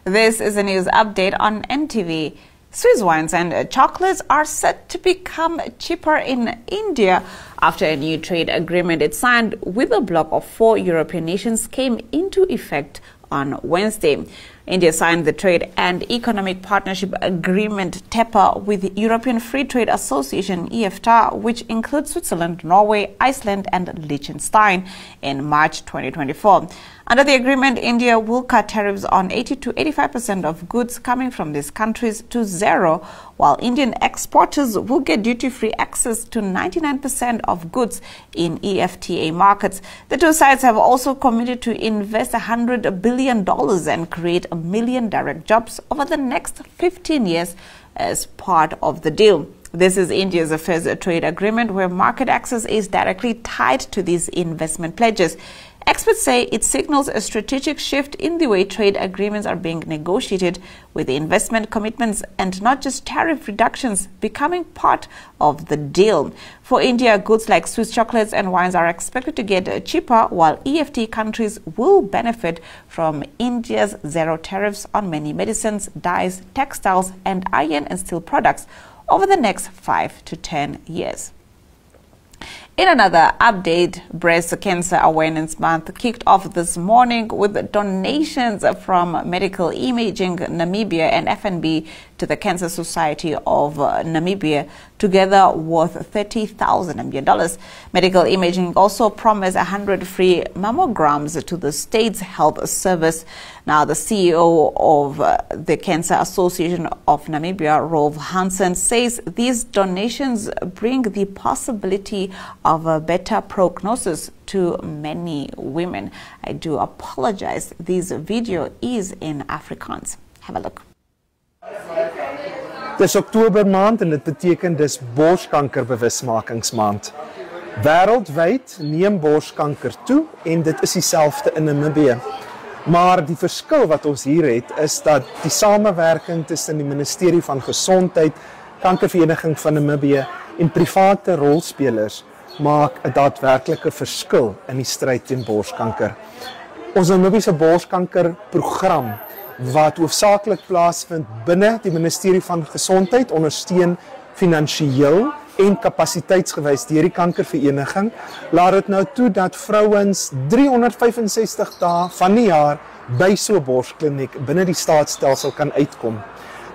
This is a news update on NTV. Swiss wines and chocolates are set to become cheaper in India after a new trade agreement it signed with a bloc of 4 European nations came into effect on Wednesday. India signed the Trade and Economic Partnership Agreement (TEPA) with European Free Trade Association (EFTA), which includes Switzerland, Norway, Iceland and Liechtenstein, in March 2024. Under the agreement, India will cut tariffs on 80 to 85% of goods coming from these countries to zero, while Indian exporters will get duty-free access to 99% of goods in EFTA markets. The two sides have also committed to invest $100 billion and create 1 million direct jobs over the next 15 years as part of the deal. This is India's first trade agreement where market access is directly tied to these investment pledges. Experts say it signals a strategic shift in the way trade agreements are being negotiated, with the investment commitments and not just tariff reductions becoming part of the deal. For India, goods like Swiss chocolates and wines are expected to get cheaper, while EFTA countries will benefit from India's zero tariffs on many medicines, dyes, textiles and iron and steel products over the next 5 to 10 years. In another update, Breast Cancer Awareness Month kicked off this morning with donations from Medical Imaging Namibia and FNB to the Cancer Society of Namibia, together worth $30,000 million. Medical Imaging also promised 100 free mammograms to the state's health service. Now, the CEO of the Cancer Association of Namibia, Rolf Hansen, says these donations bring the possibility of a better prognosis to many women. I do apologize. This video is in Afrikaans. Have a look. Dis Oktobermaand en dit beteken dis borskankerbewusmakingsmaand. Wêreldwyd neem borskanker toe en dit is dieselfde in Namibië. Maar die verskil wat ons hier het is dat die samewerking tussen die Ministerie van Gesondheid, Kankervereniging van Namibië en private rolspelers maak 'n daadwerklike verskil in die stryd teen borskanker. Ons Namibiese borskankerprogram wat hoofsaaklik plaasvind binne die Ministerie van Gesondheid, ondersteun finansiëel en kapasiteitsgewys deur die Kankervereniging, laat dit nou toe dat vrouens 365 dae van die jaar by so 'n borskliniek binne die staatsstelsel kan uitkom.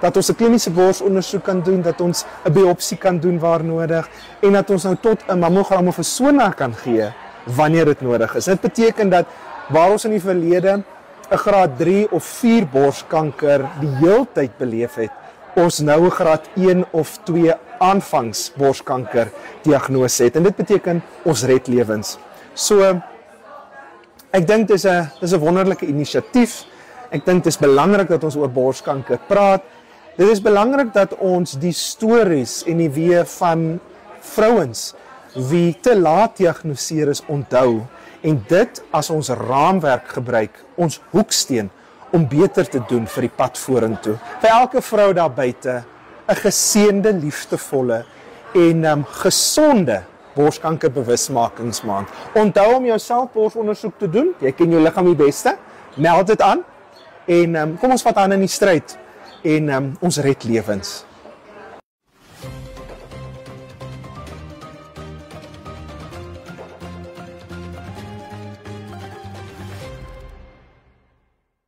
Dat ons 'n kliniese borsondersoek kan doen, dat ons 'n biopsie kan doen waar nodig en dat ons nou tot 'n mammogram of 'n sonar kan gee wanneer dit nodig is. Dit beteken dat waar ons in die verlede 'n graad 3 of 4 borskanker die heeltyd beleef het, ons nou 'n graad 1 of 2 aanvangs borskanker diagnose het. En dit beteken ons red lewens. So ek dink dis 'n wonderlike inisiatief. Ek dink dit is belangrik dat ons oor borskanker praat. Dit is belangrik dat ons die stories en die weë van vrouens wie te laat diagnoseer is onthou en dit as ons raamwerk gebruik, ons hoeksteen om beter te doen vir die pad vorentoe. Vir elke vrou daar buite 'n geseënde, liefdevolle en gesonde borskankerbewusmakingsmaand. Onthou om jou selfborsondersoek te doen. Jy ken jou liggaam die beste. Meld dit aan en kom ons vat aan in die stryd en ons red lewens.